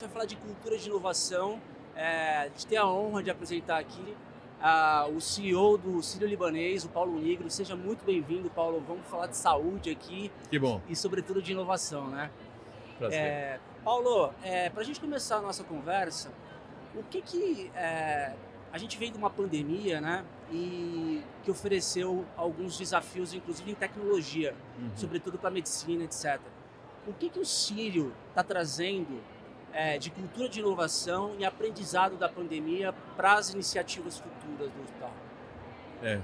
Vai falar de cultura de inovação. A gente tem a honra de apresentar aqui o CEO do Sírio-Libanês, o Paulo Nigro. Seja muito bem-vindo, Paulo. Vamos falar de saúde aqui Que bom, e, sobretudo, de inovação, né? prazer. Paulo, para a gente começar a nossa conversa, o que a gente vem de uma pandemia, né? E que ofereceu alguns desafios, inclusive em tecnologia, Uhum. sobretudo para a medicina, etc. O que o Sírio está trazendo de cultura de inovação e aprendizado da pandemia para as iniciativas futuras do hospital?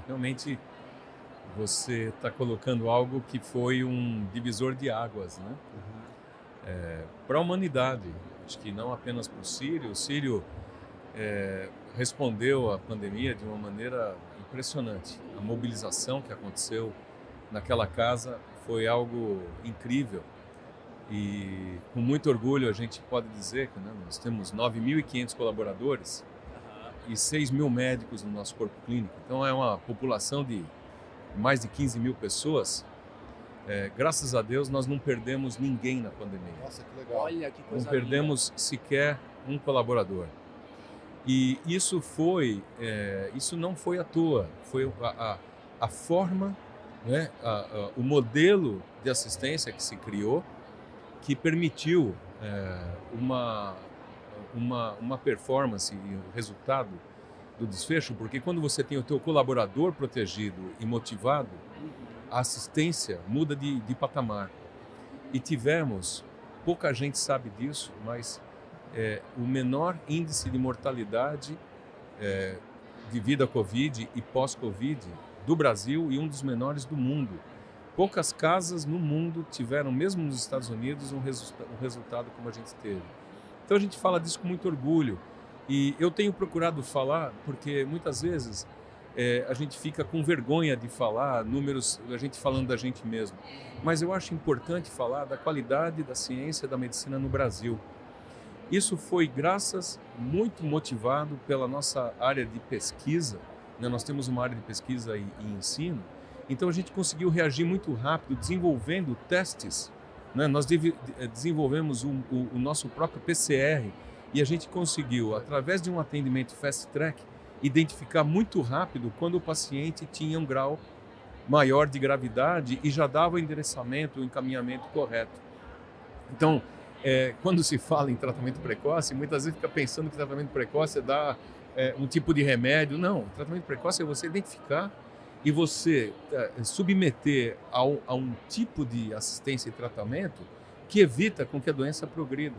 Realmente você está colocando algo que foi um divisor de águas, né? Para a humanidade. Acho que não apenas para o Sírio. O Sírio respondeu à pandemia de uma maneira impressionante. A mobilização que aconteceu naquela casa foi algo incrível. E com muito orgulho a gente pode dizer que, né, nós temos 9.500 colaboradores Aham. e 6.000 médicos no nosso corpo clínico. Então é uma população de mais de 15 mil pessoas. Graças a Deus nós não perdemos ninguém na pandemia. Nossa, que legal. Olha que Não coisa linda. perdemos sequer um colaborador. E isso não foi à toa. Foi a forma, né, o modelo de assistência que se criou, que permitiu uma performance e o resultado do desfecho, porque quando você tem o teu colaborador protegido e motivado, a assistência muda de patamar. E tivemos, pouca gente sabe disso, mas o menor índice de mortalidade devido à Covid e pós-Covid do Brasil e um dos menores do mundo. Poucas casas no mundo tiveram, mesmo nos Estados Unidos, um resultado como a gente teve. Então a gente fala disso com muito orgulho. E eu tenho procurado falar, porque muitas vezes a gente fica com vergonha de falar números, a gente falando da gente mesmo. Mas eu acho importante falar da qualidade da ciência da medicina no Brasil. Isso foi muito motivado pela nossa área de pesquisa, né? Nós temos uma área de pesquisa e ensino, então a gente conseguiu reagir muito rápido, desenvolvendo testes, né? Nós desenvolvemos o nosso próprio PCR e a gente conseguiu, através de um atendimento fast track, identificar muito rápido quando o paciente tinha um grau maior de gravidade e já dava o endereçamento, o encaminhamento correto. Então, quando se fala em tratamento precoce, muitas vezes fica pensando que tratamento precoce é dar um tipo de remédio. Não, o tratamento precoce é você identificar e você submeter a um tipo de assistência e tratamento que evita com que a doença progrida.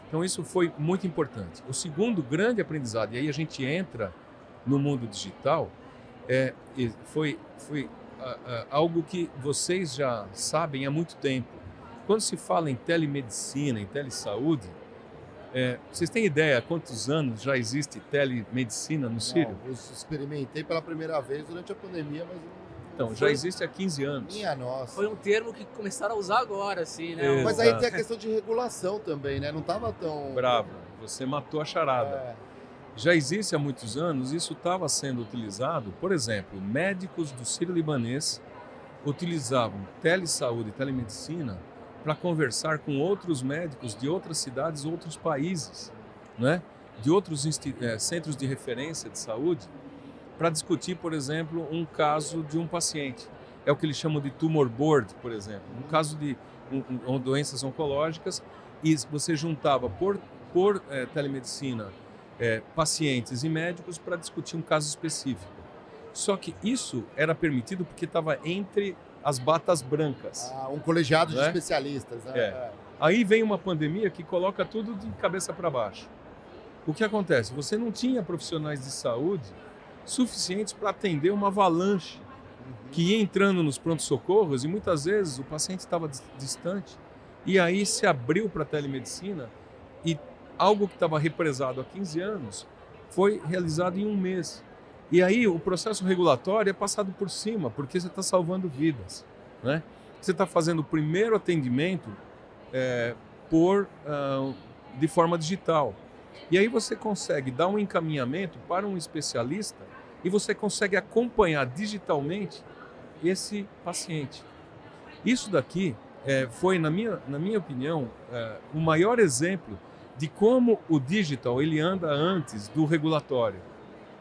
Então, isso foi muito importante. O segundo grande aprendizado, e aí a gente entra no mundo digital, foi algo que vocês já sabem há muito tempo. Quando se fala em telemedicina, em telesaúde, vocês têm ideia há quantos anos já existe telemedicina no Sírio? Não, eu experimentei pela primeira vez durante a pandemia, mas Então, não já foi existe há 15 anos. minha nossa. Foi um termo que começaram a usar agora, assim, né? Mas aí Exato. tem a questão de regulação também, né? Não estava tão... Bravo, você matou a charada. É, Já existe há muitos anos, isso estava sendo utilizado, por exemplo, médicos do Sírio-Libanês utilizavam telesaúde e telemedicina para conversar com outros médicos de outras cidades, outros países, né? De outros centros de referência de saúde, para discutir, por exemplo, um caso de um paciente. É o que eles chamam de tumor board, por exemplo. Um caso de doenças oncológicas, e você juntava por telemedicina pacientes e médicos para discutir um caso específico. Só que isso era permitido porque estava entre as batas brancas. um colegiado de Né? especialistas, né? É. Aí vem uma pandemia que coloca tudo de cabeça para baixo. O que acontece? Você não tinha profissionais de saúde suficientes para atender uma avalanche que ia entrando nos prontos-socorros e muitas vezes o paciente estava distante. E aí se abriu para a telemedicina e algo que estava represado há 15 anos foi realizado em um mês. E aí o processo regulatório é passado por cima, porque você está salvando vidas, né? Você está fazendo o primeiro atendimento de forma digital. E aí você consegue dar um encaminhamento para um especialista e você consegue acompanhar digitalmente esse paciente. Isso daqui foi, na minha opinião, o maior exemplo de como o digital ele anda antes do regulatório.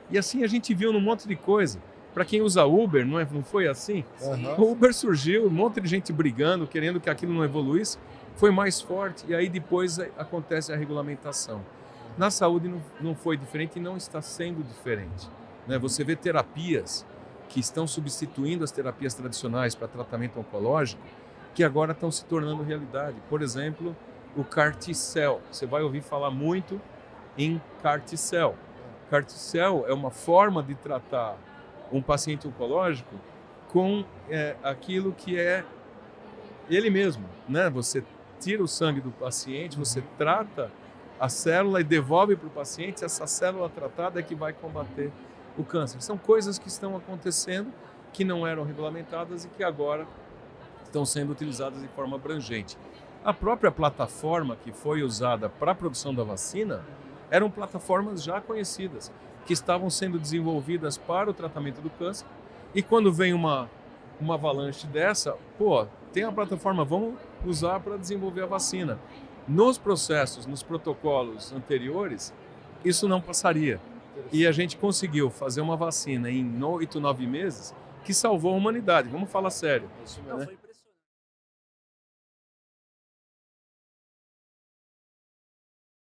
E assim a gente viu num monte de coisa. Para quem usa Uber, não foi assim? Aham. O Uber surgiu, um monte de gente brigando, querendo que aquilo não evoluísse, foi mais forte e aí depois acontece a regulamentação. Na saúde não foi diferente e não está sendo diferente, né? Você vê terapias que estão substituindo as terapias tradicionais para tratamento oncológico, que agora estão se tornando realidade. Por exemplo, o CAR T-cell. Você vai ouvir falar muito em CAR T-cell. CAR T-cell é uma forma de tratar um paciente oncológico com aquilo que é ele mesmo, né? Você tira o sangue do paciente, você trata a célula e devolve para o paciente, essa célula tratada é que vai combater o câncer. São coisas que estão acontecendo, que não eram regulamentadas e que agora estão sendo utilizadas de forma abrangente. A própria plataforma que foi usada para a produção da vacina eram plataformas já conhecidas, que estavam sendo desenvolvidas para o tratamento do câncer. E quando vem uma avalanche dessa, tem a plataforma, vamos usar para desenvolver a vacina. Nos processos, nos protocolos anteriores, isso não passaria. E a gente conseguiu fazer uma vacina em 8, 9 meses que salvou a humanidade. Vamos falar sério. Isso Não, mesmo. foi